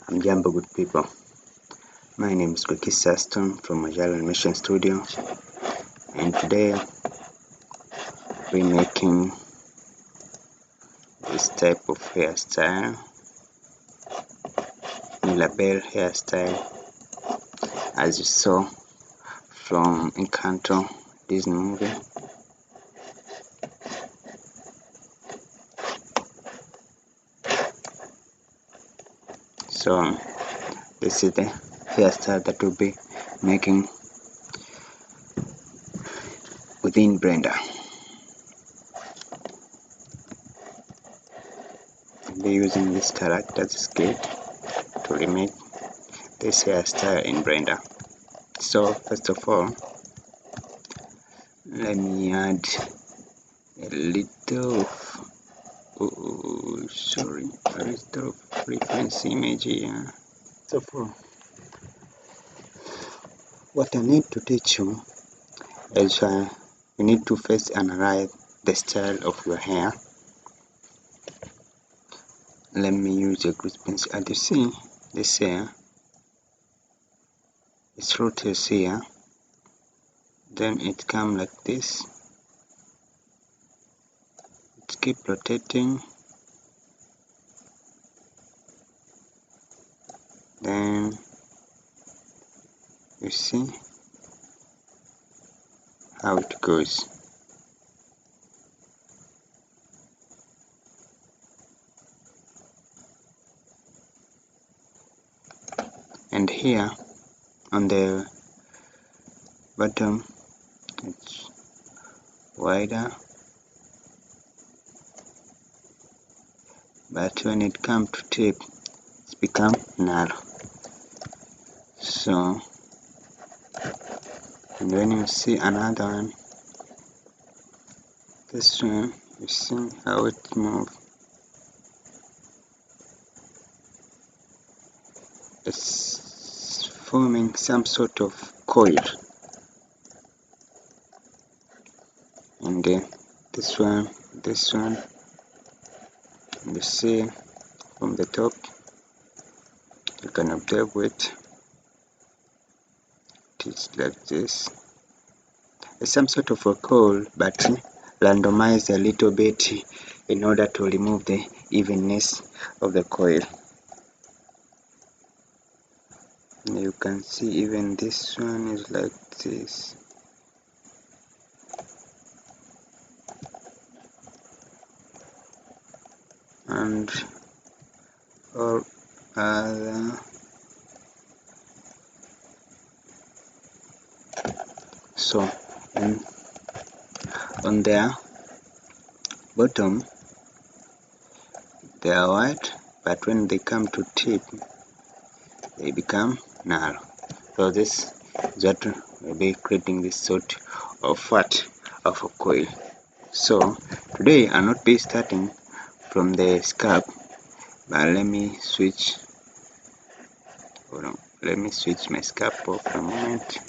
Jambo good people, my name is Saston from Encanto Animation Studio, and today we're making this type of hairstyle, Mirabel hairstyle, as you saw from Encanto Disney movie. So this is the hairstyle that we'll be making within Blender. I'll be using this character's skate to remake this hairstyle in Blender. So first of all, let me add a little a little reference image here. So for what I need to teach you is you need to first analyze the style of your hair. Let me use a grease pencil. As you see, this hair, its root is here, then it comes like this. It keep rotating, then you see how it goes. And here on the bottom, it's wider, but when it comes to tip, it's become narrow. So, and when you see another one, this one, you see how it moves. It's forming some sort of coil. And this one, you see from the top, you can observe it. It's like this. It's some sort of a coil, but randomized a little bit in order to remove the evenness of the coil. You can see even this one is like this. And all other. So on their bottom they are white, but when they come to tip they become narrow. So this is what will be creating this sort of fat of a coil. So today I'll not be starting from the scalp, but let me switch my scalp for a moment.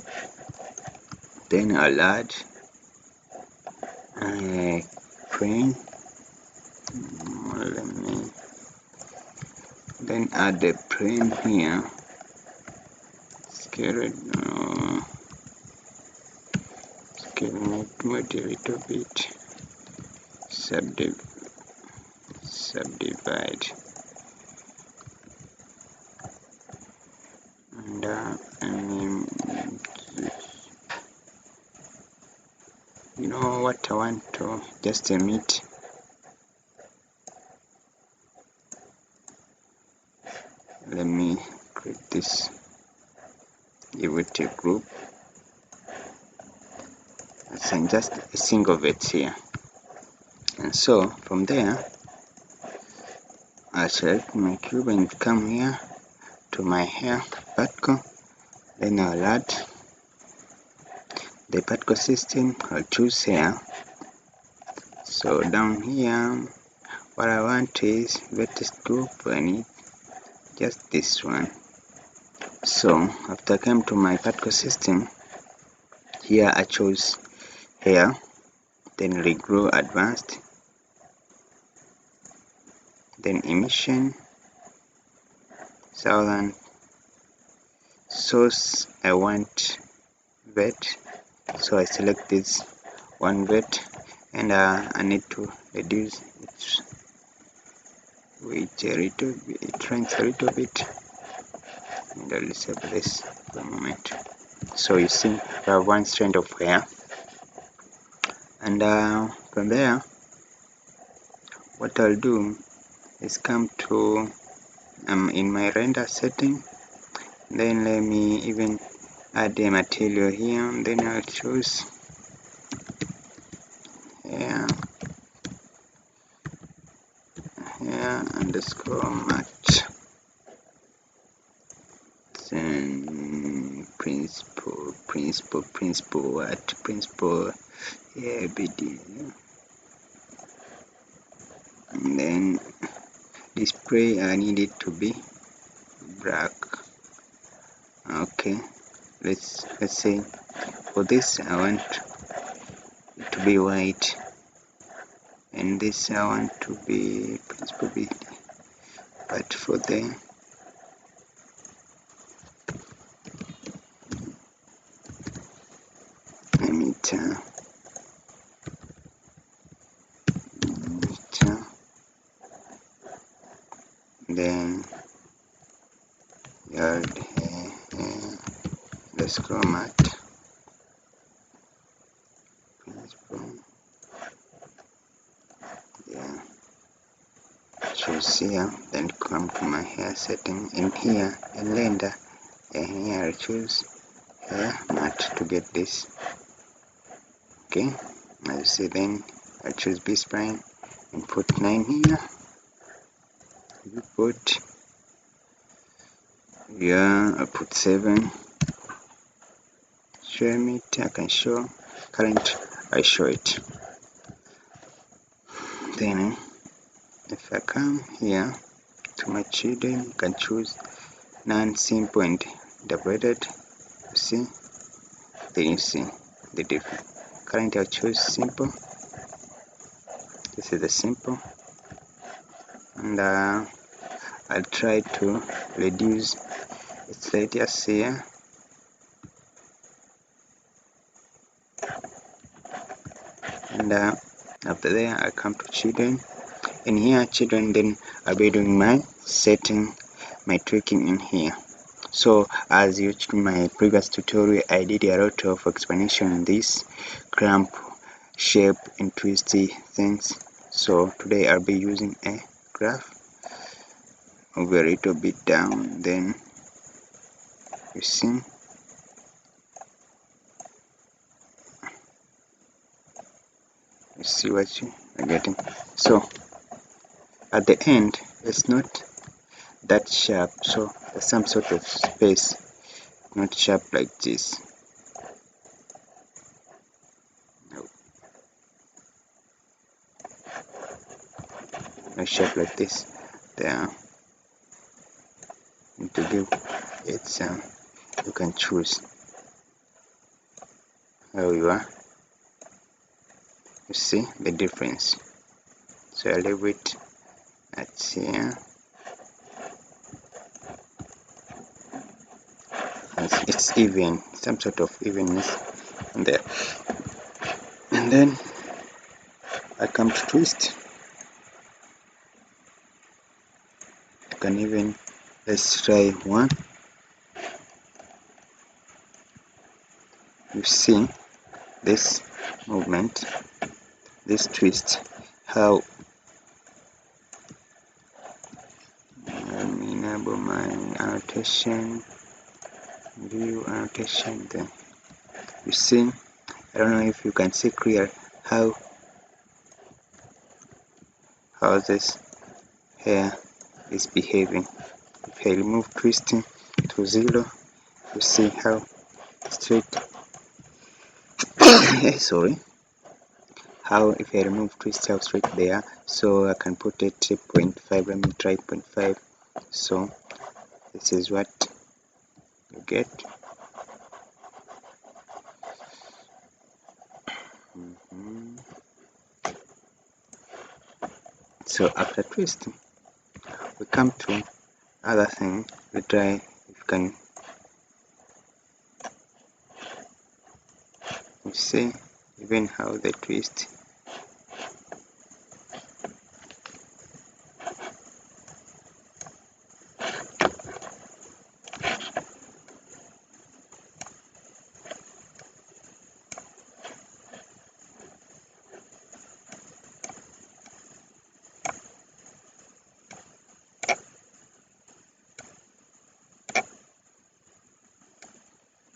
Then I'll add a crane. Let me then add the plane here. Scale it a little bit. Subdivide. And you know what I want to just emit. Let me create this. Give it a group. And just a single vet here. And so from there, I select my cube and come here to my hair particle. Then I'll add the particle system. I'll choose hair. So down here, what I want is vertex group. I need just this one. So after I came to my particle system, here I chose hair, then regrow advanced, then emission, 1000 source. I want vet, so I select this one vet, and I need to reduce its weight a little bit, it ranks a little bit, and I'll disable this for a moment. So you see, we have one strand of hair, and from there, what I'll do is come to in my render setting, then let me even add a material here, and then I'll choose hair underscore mat, then principal BD, and then display, I need it to be black. Okay, let's say for this I want it to be white, and this I want to be principal BD, but for the emitter, then yard hair underscore mat principal, yeah, choose here, then come to my hair setting, in here in render, and here I choose hair mat to get this. Okay, as you see, then I choose B spline and put 9 here. You put, yeah, I put 7. Show it, I can show current, I show it. Then if I come here to my children, you can choose non-simple and double-headed. You see, then you see the difference. Currently I'll choose simple. This is the simple, and I'll try to reduce its radius here, and after there I come to children, and here children, then I'll be doing my setting, my tweaking in here. So as you watched in my previous tutorial, I did a lot of explanation on this clamp shape and twisty things. So today I'll be using a graph, move a little bit down, then you see what you are getting. So at the end it's not that sharp, so there's some sort of space, not sharp like this. No, not sharp like this. There, and to give it you can choose how you are. You see the difference. So I leave it at here. It's even, some sort of evenness there. And then I come to twist. You can even, let's try one. You see this movement, this twist, how enable my annotation, view annotation. Then you see, I don't know if you can see clear how this hair is behaving. If I remove twisting to 0, you see how straight sorry, how if I remove twist, how straight they are. So I can put it 0.5, let me try 0.5. So this is what you get. So after twisting, we come to other thing, we try if you can. You see even how they twist.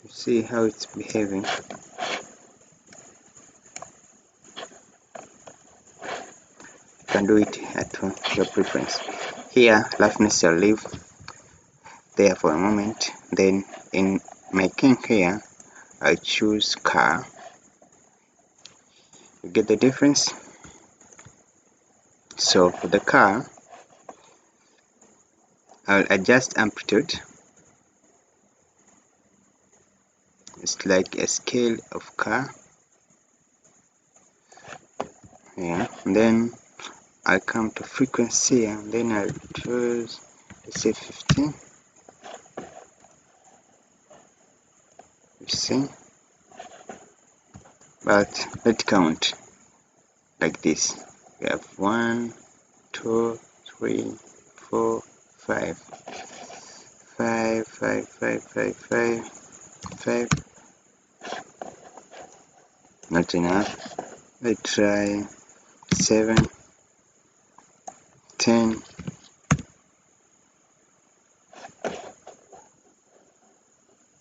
You see how it's behaving. You can do it at your preference. Here, roughness I'll leave there for a moment. Then in my king here, I choose car. You get the difference? So for the car, I'll adjust amplitude. It's like a scale of car. Yeah. And then I'll come to frequency and then I'll choose, let's say 15. You see? But let's count like this. We have 1, 2, 3, 4, 5. 5, 5, 5, 5, 5, 5. Not enough. Let's try 7, 10.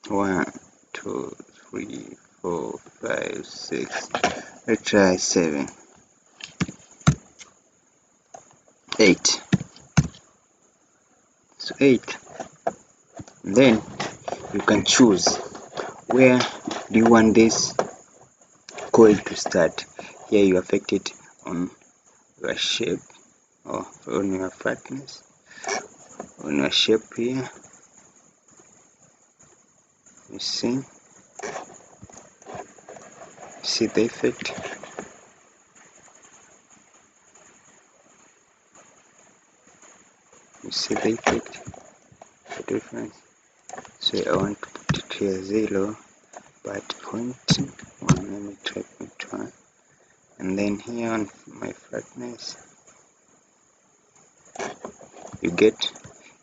1, 2, 3, 4, 5, 6. Let's try 7, 8. So 8. Then you can choose where do you want this coil to start. Here you affect it on your shape or on your flatness, on your shape here. You see the effect. You see the effect, the difference. So I want to put it here 0, but 0.1. Let me try 0.1. And then here on my flatness, you get,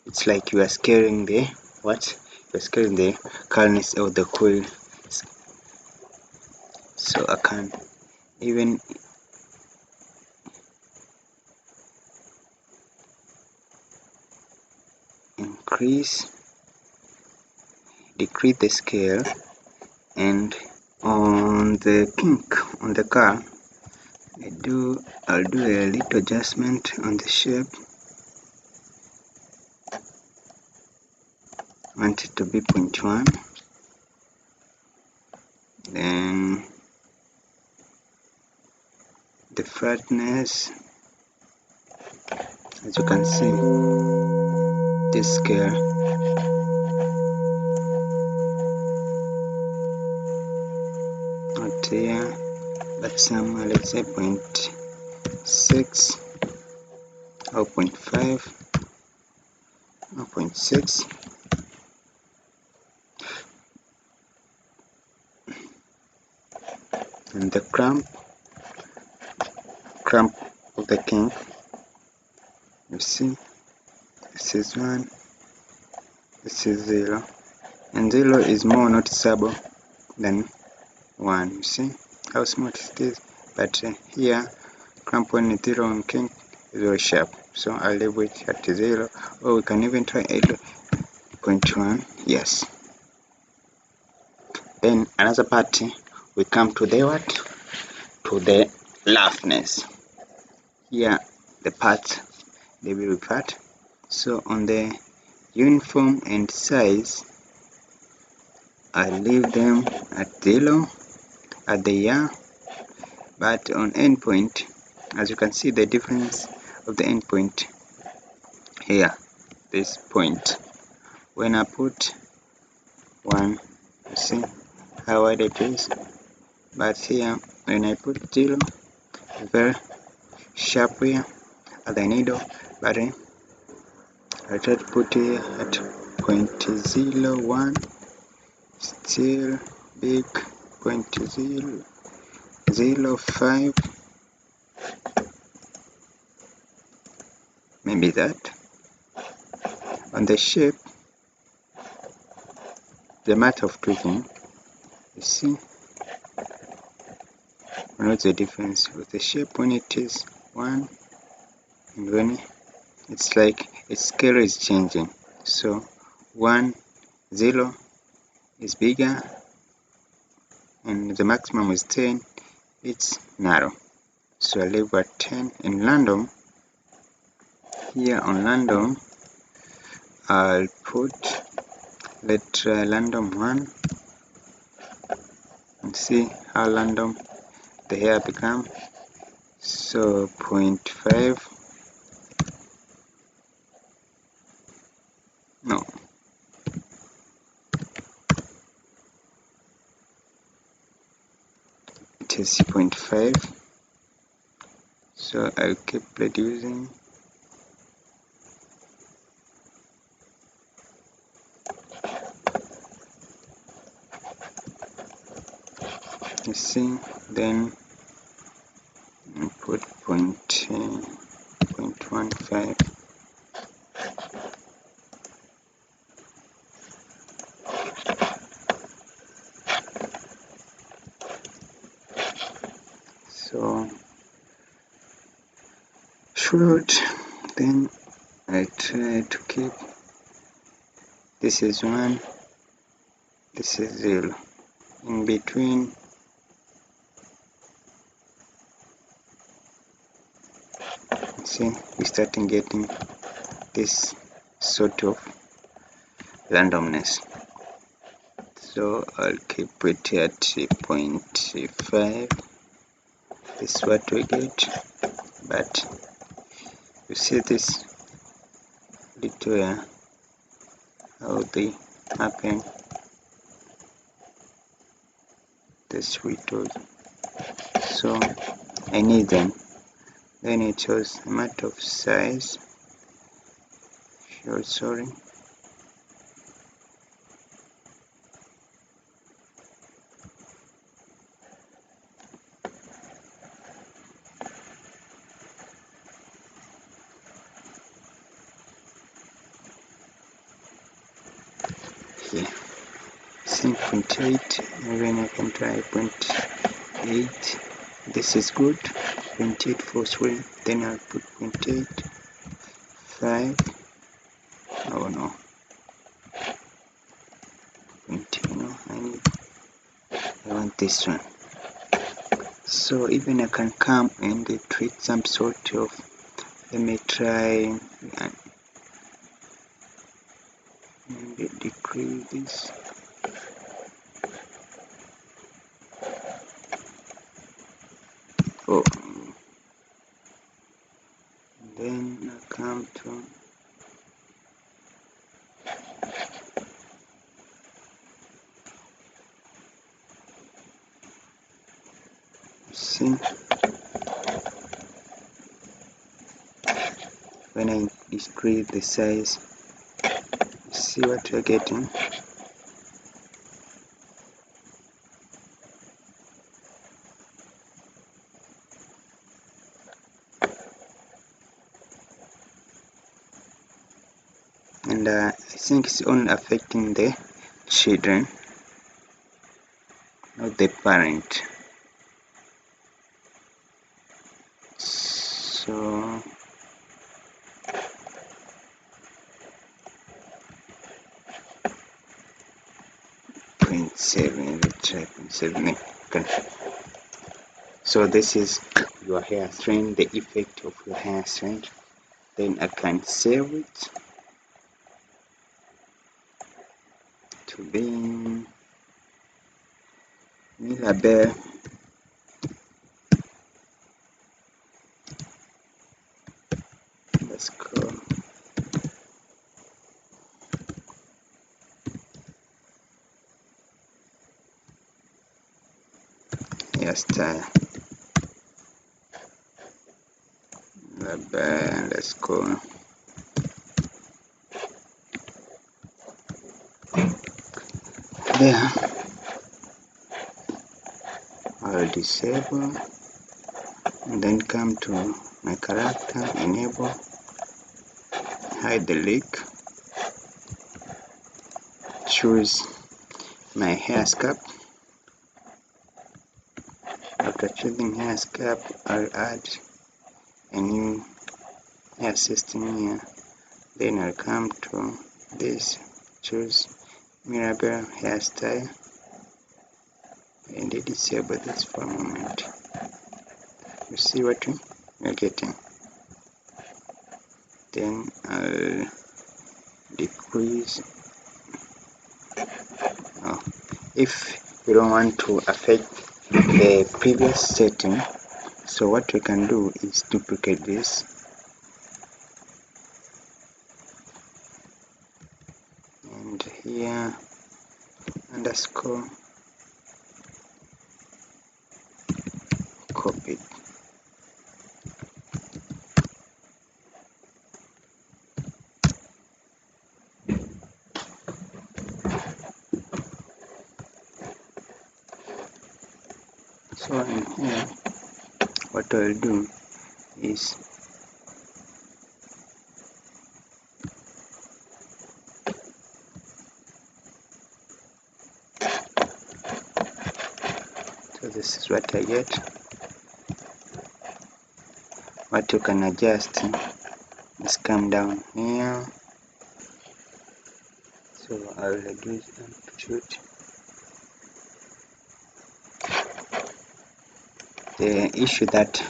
it's like you are scaling the you're scaling the calmness of the coil. So I can even decrease the scale. And on the kink on the car, I'll do a little adjustment on the shape. I want it to be 0.1. Then the flatness, as you can see, this scale not here, but somewhere, let's say 0.6 or 0.5 or 0.6. And the clamp of the kink, you see, this is 1, this is 0, and 0 is more noticeable than 1. You see how smooth it is, but here clamp when 0 on kink is very sharp, so I'll leave it at 0, or we can even try 8.1. Yes. Then another part, we come to the to the roughness. Here the parts, they will be part. So on the uniform and size, I leave them at 0 at the year, but on endpoint, as you can see the difference of the endpoint here, this point, when I put 1, you see how wide it is, but here when I put 0, very sharp here at the needle, but I try to put it at 0.01, still big. 0.005, maybe that. On the shape, the matter of tweaking, you see, what's the difference with the shape when it is 1 and when it's like its scale is changing. So 1, 0 is bigger and the maximum is 10, it's narrow. So I leave at 10. In random, here on random, I'll put, let's try random 1 and see how random the hair become. So 0.5, no, it is 0.5. So I'll keep reducing. You see, then I put 0.15. So short, then I try to keep, this is 1, this is 0. In between, see, we're starting getting this sort of randomness. So I'll keep it at 0.5. This is what we get, but you see this little how they happen, the sweet. So I need them. Then it shows a matter of size. Sorry. Here. See 0.8, even I can try 0.8. This is good. 0.843. Then I'll put 0.85. Oh no. 0.8, no, I want this one. So even I can come and tweak some sort of, let me try and decrease this. Oh, then I come to see when I decrease the size, see what you're getting. And I think it's only affecting the children, not the parent. So 0.7, let's try 0.7. Okay. So this is your hair strand, the effect of your hair strand. Then I can save it to be Mirabel. Let's go. Hairstyle. Mirabel. Let's go. there. I'll disable and then come to my character, enable, hide the leak, choose my hair scalp. After choosing hair scalp, I'll add a new hair system here. Then I'll come to this, choose Mirabel hairstyle, and disable this for a moment. You see what we're getting. Then I'll decrease. If you don't want to affect the previous setting, so what we can do is duplicate this and here underscore copy. So in here, what I'll do is so this is what I get. What you can adjust is come down here. So I'll reduce amplitude. The issue that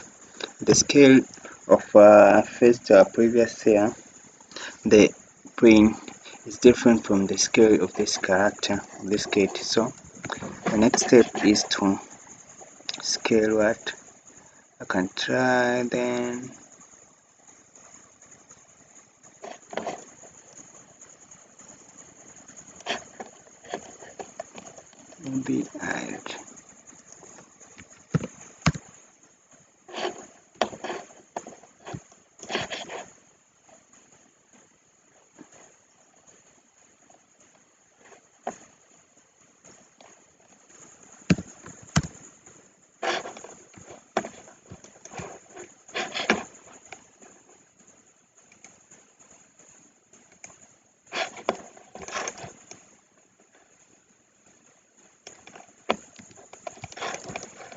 the scale of first previous year, the brain is different from the scale of this character, this kid. So the next step is to scale what I can try, then maybe add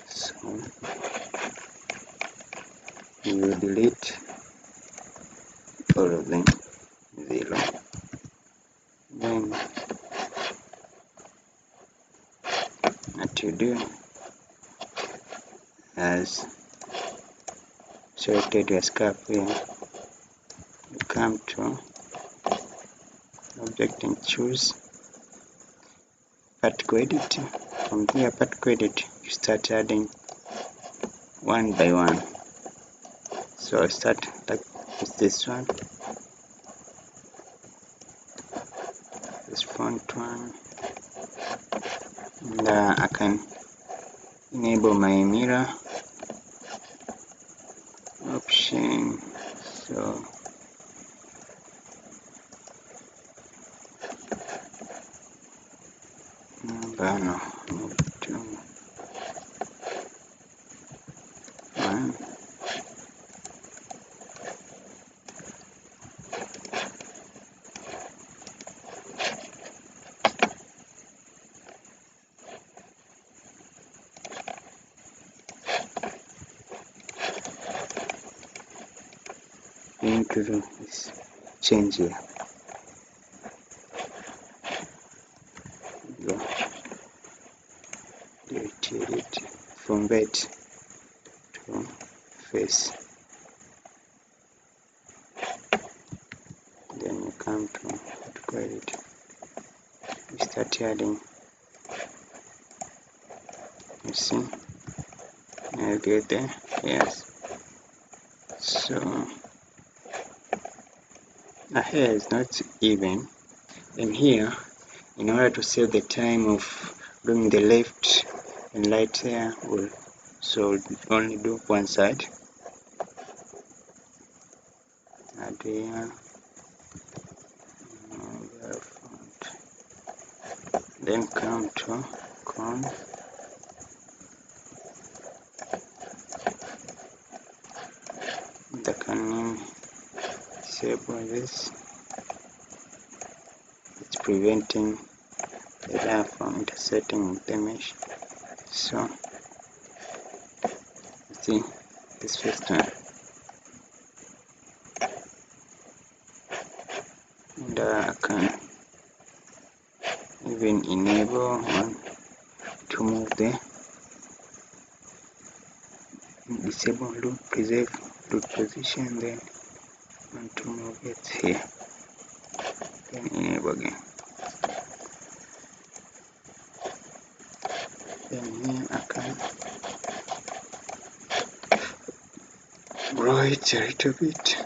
so you will delete all of them, 0. Then what you do, as selected your scalp here, you come to object and choose particle edit. From here, particle edit, you start adding one by one. So I start like with this one, this front one, and I can enable my mirror option. So no, 2, 1. Going to do is change here. Go delete from bed to face. Then you come to edit. You start adding. You see, I get there. Yes. So the hair is not even. In here, in order to save the time of doing the left and right hair, so only do one side. Add here, then come to conf, can disable this. It's preventing the layer from intersecting with the mesh. So see this first one, and I can even enable one to move the disable loop, preserve loop position, then want to move it here, then enable again. Then here I can grow it a little bit.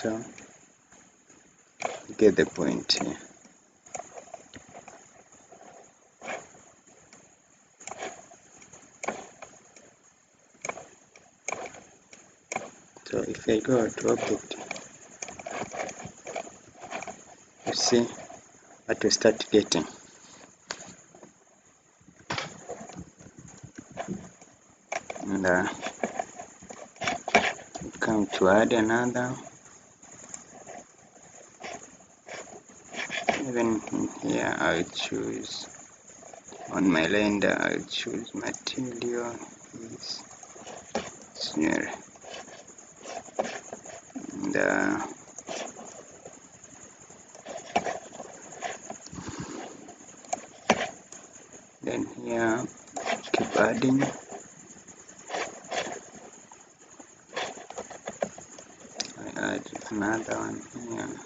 So you get the point here. So if I go to object, you see what we start getting. And come to add another. Even in here I'll choose, on my render I'll choose material is smear, and then here keep adding. I add another one here.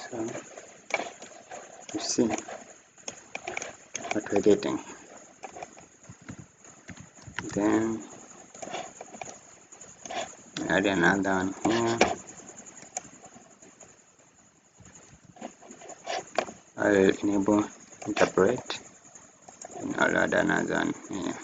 So you see what we're getting. Then add another one here. I'll enable interpret, and I'll add another one here.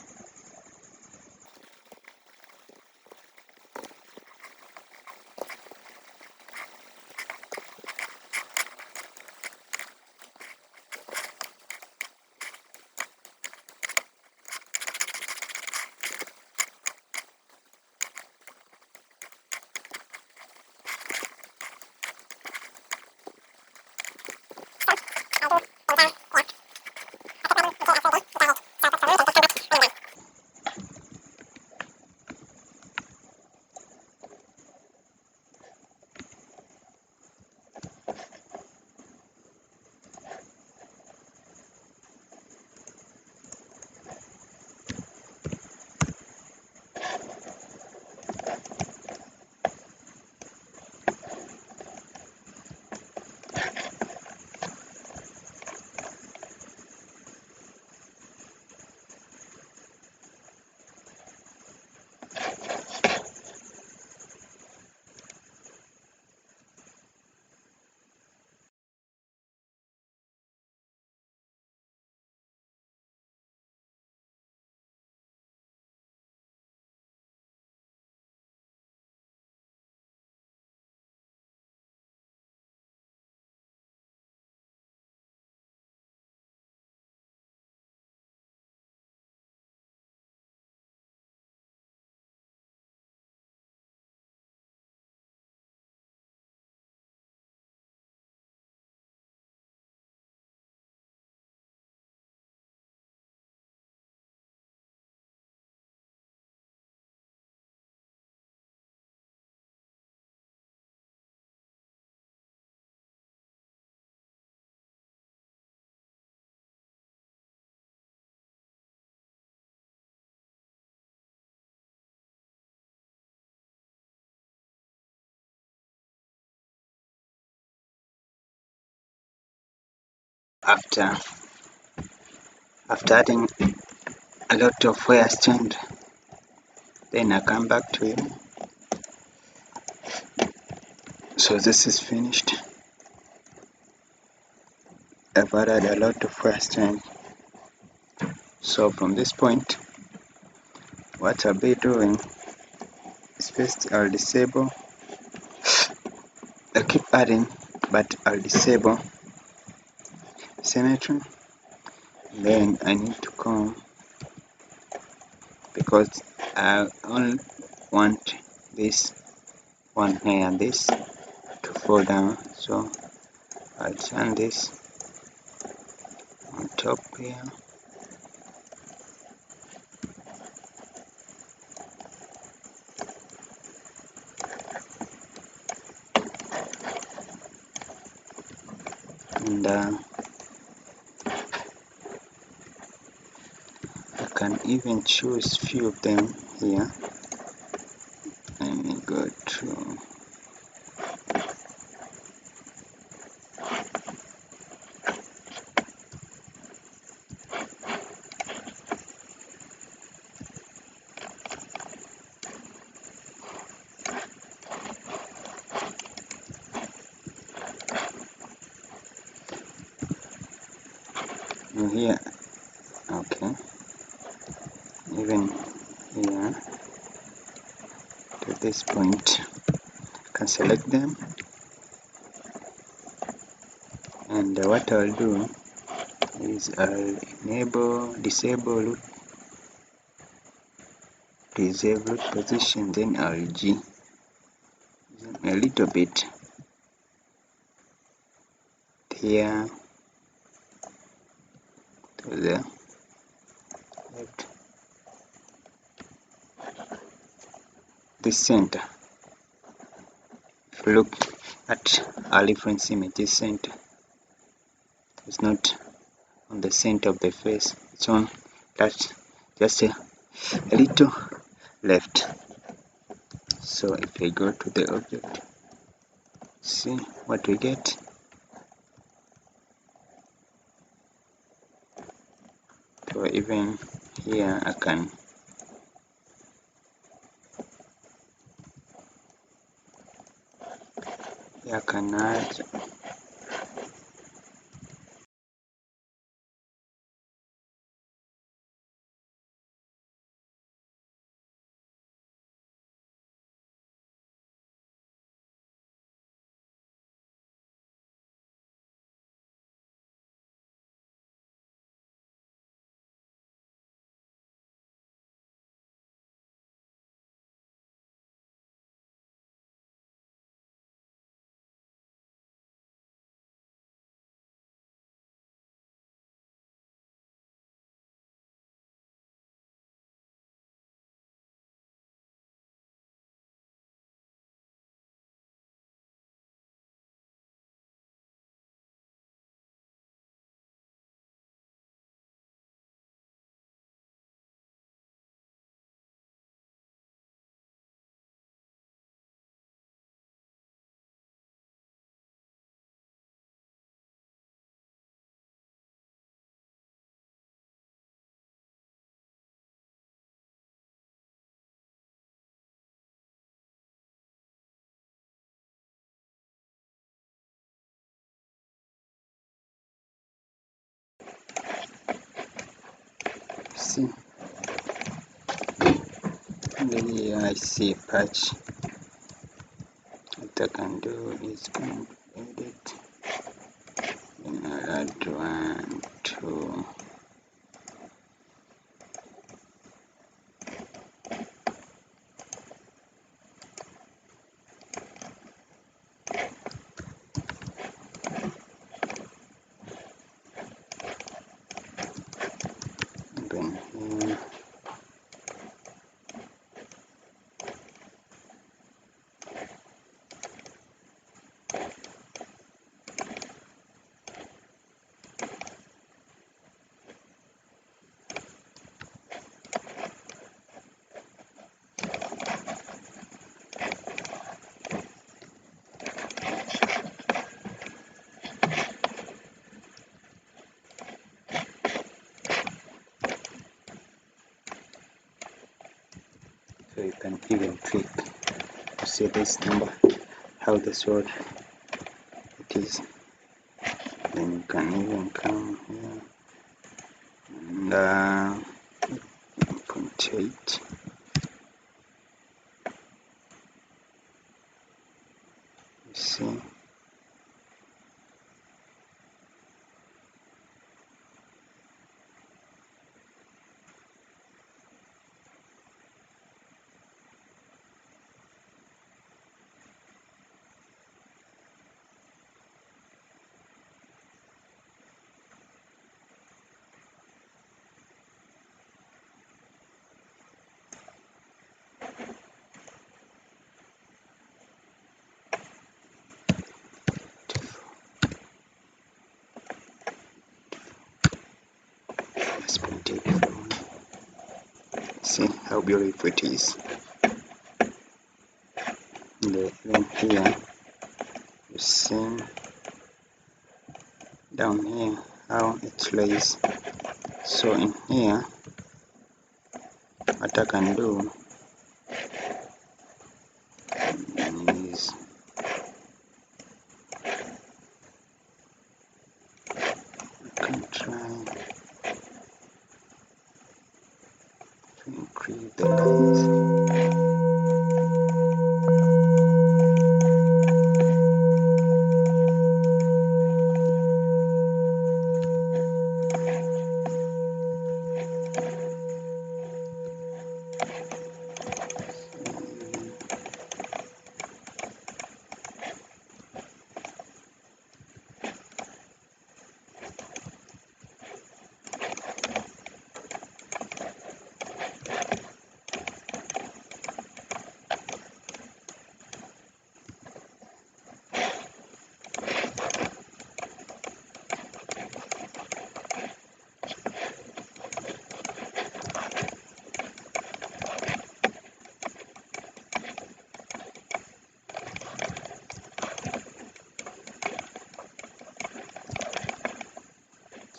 after adding a lot of hair strand, then I come back to you. So this is finished. I've added a lot of hair strand. So from this point, what I'll be doing is first I'll disable. I'll keep adding, but I'll disable symmetry. Then I need to comb because I only want this one hair and this to fall down. So I'll turn this on top here. And I can even choose few of them here. Let me go to here. Okay, even here to this point, I can select them, and what I'll do is I'll disable position, then I'll G a little bit here to the left, this center. If you look at our reference image, this center is not on the center of the face, it's on that just a little left. So if I go to the object, see what we get. So even here I can add see. And here I see a patch. What I can do is come to edit, then I'll add 1, 2, then here. can even click to see this number, how the sword it is. Then you can even come here and 0.8. You see. See how beautiful it is. Then here you see down here how it lays. So in here, what I can do is I can try to increase the lines.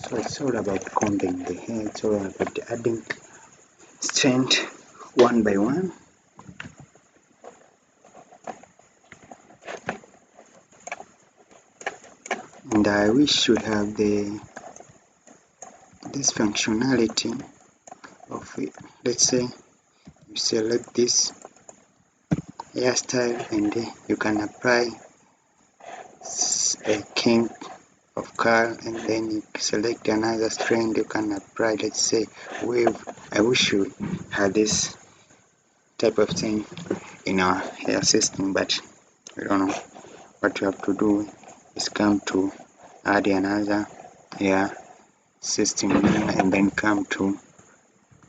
So it's all about combing the hair, it's all about adding strand one by one. And I wish you have this functionality of it. Let's say you select this hairstyle and you can apply a kink of curl, and then you select another strand you can apply, let's say wave. I wish you had this type of thing in our hair system, but I don't know. What you have to do is come to add another hair system here and then come to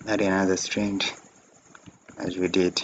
add another strand as we did.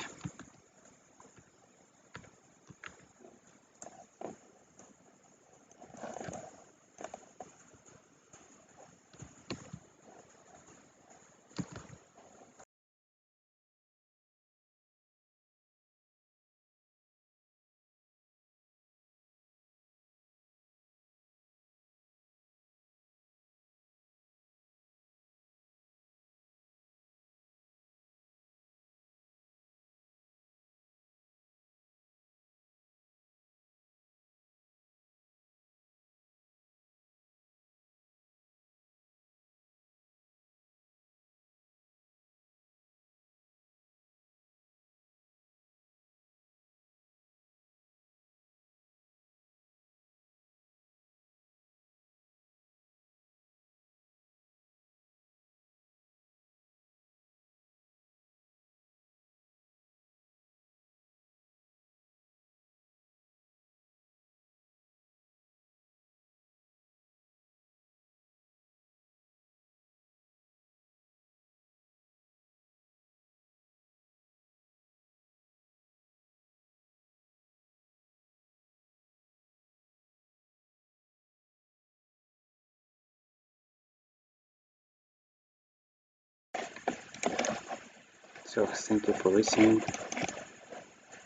So thank you for listening,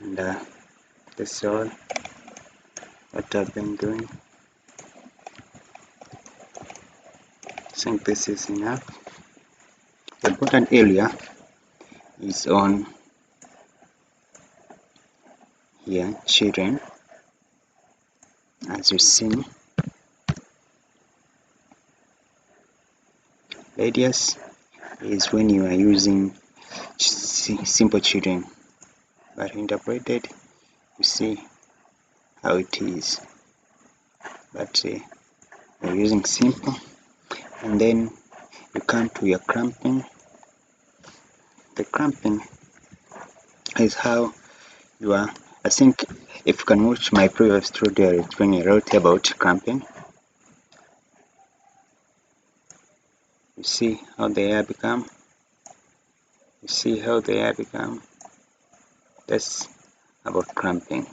and that's all what I've been doing. I think this is enough. The important area is on here children, as you see. Radius is when you are using simple children, but interpreted, you see how it is. But you're using simple, and then you come to your cramping. The cramping is how you are. I think if you can watch my previous tutorial when I wrote about cramping, you see how the hair become. You see how the hair become. That's about cramping.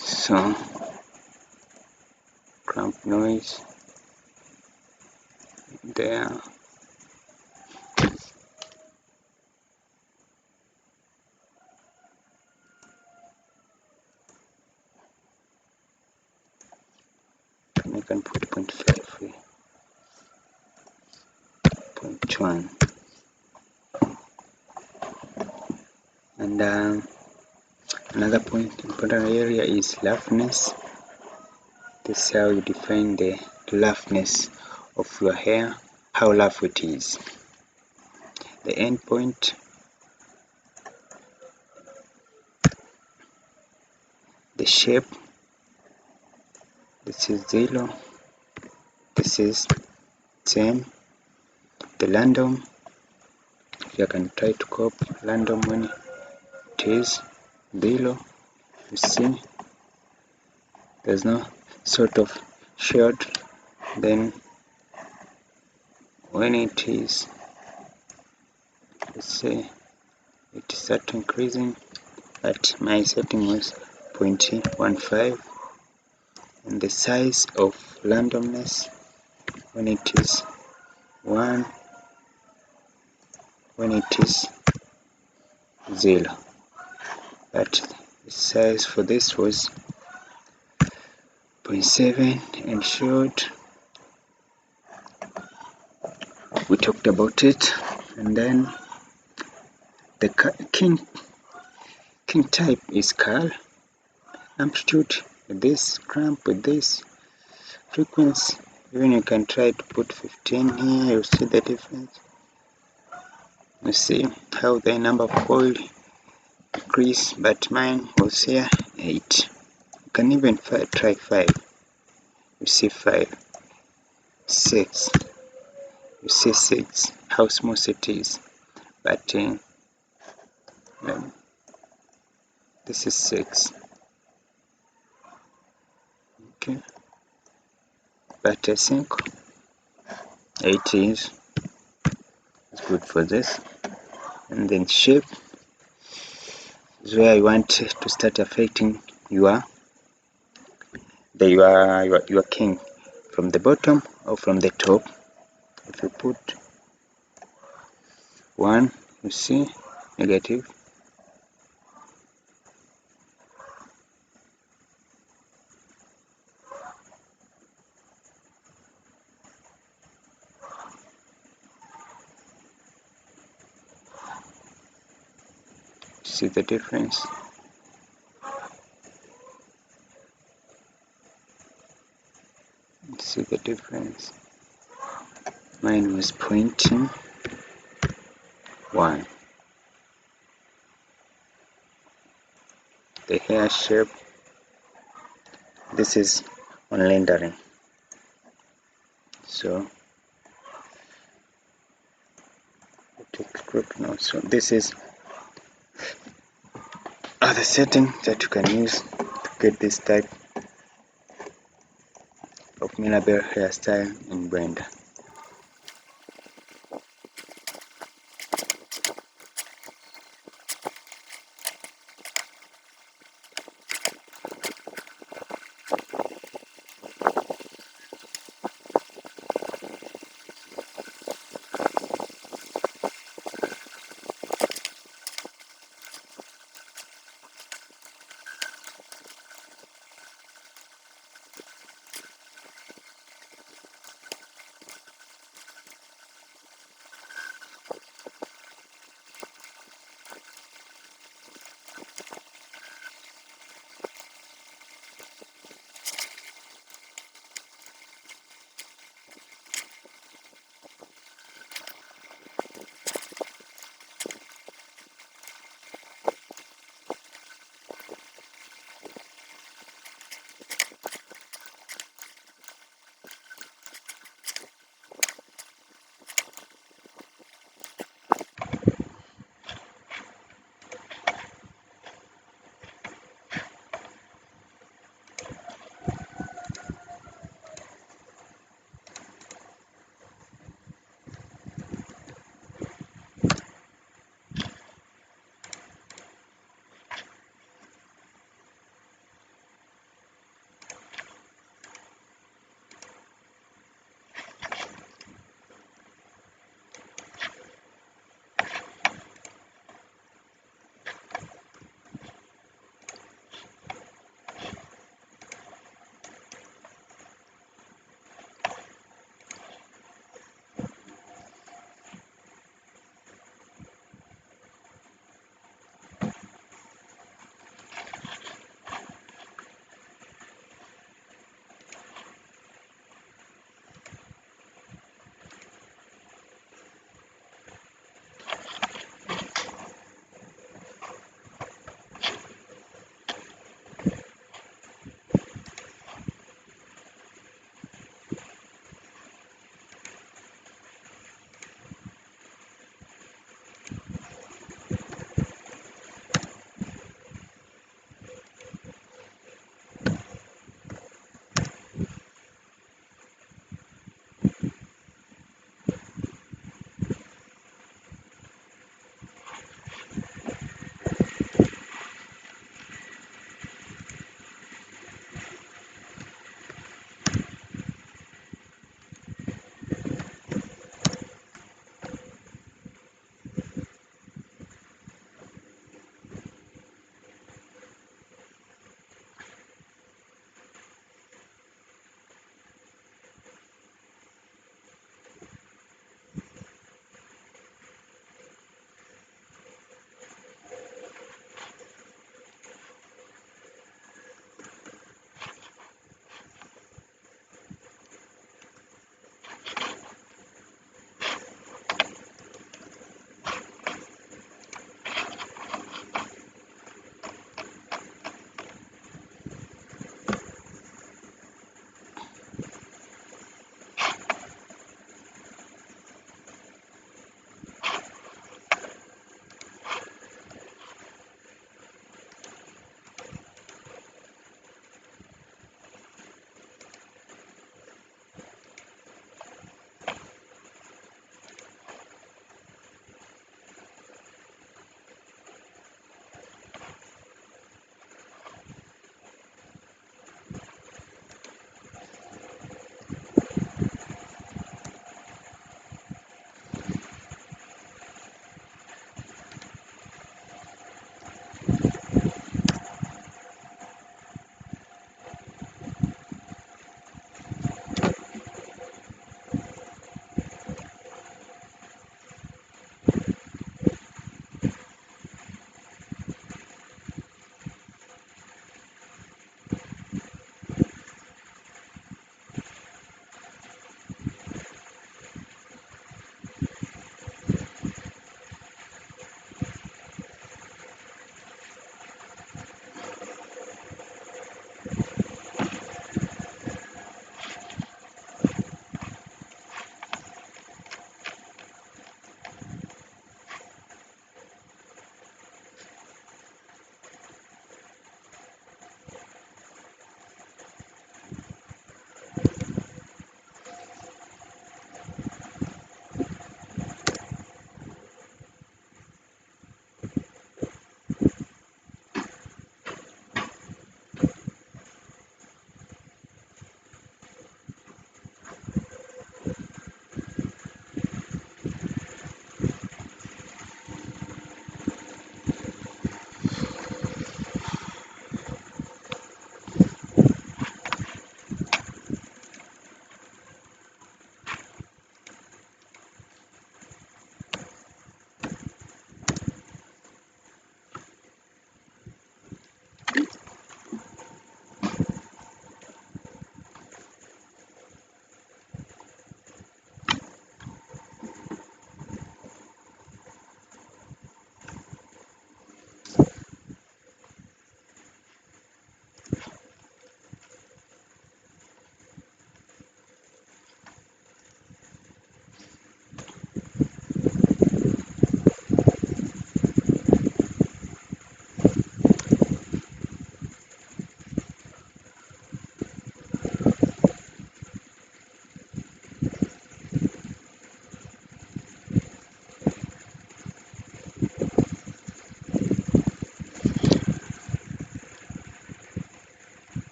So cramp noise there. I can put 0.5 here. 0.1. And another important area is roughness. This is how you define the roughness of your hair, how rough it is. The end point, the shape, this is 0, this is 10, the random, you can try to copy random when it is 0, you see, there's no sort of shade. Then when it is, let's say, it starts increasing, but my setting was 0.15, and the size of randomness when it is 1, when it is 0, but the size for this was 0.7, and short, we talked about it. And then the king type is curl, amplitude with this, cramp with this, frequency, even you can try to put 15 here, you see the difference. You see how the number of coil increase, but mine was here 8. You can even try 5. You see 5, 6. You see 6, how smooth it is. But this is 6. Okay, but I think 8 is good for this. And then shape is where you want to start affecting your king, from the bottom or from the top. If you put 1, you see negative. See the difference? See the difference? Mine was 0.1. The hair shape, this is on rendering. So take group now. So this is other setting that you can use to get this type of Mirabel hairstyle in Blender.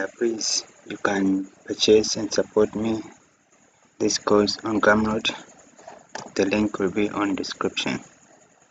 please, you can purchase and support me this course on Gumroad. The link will be on description.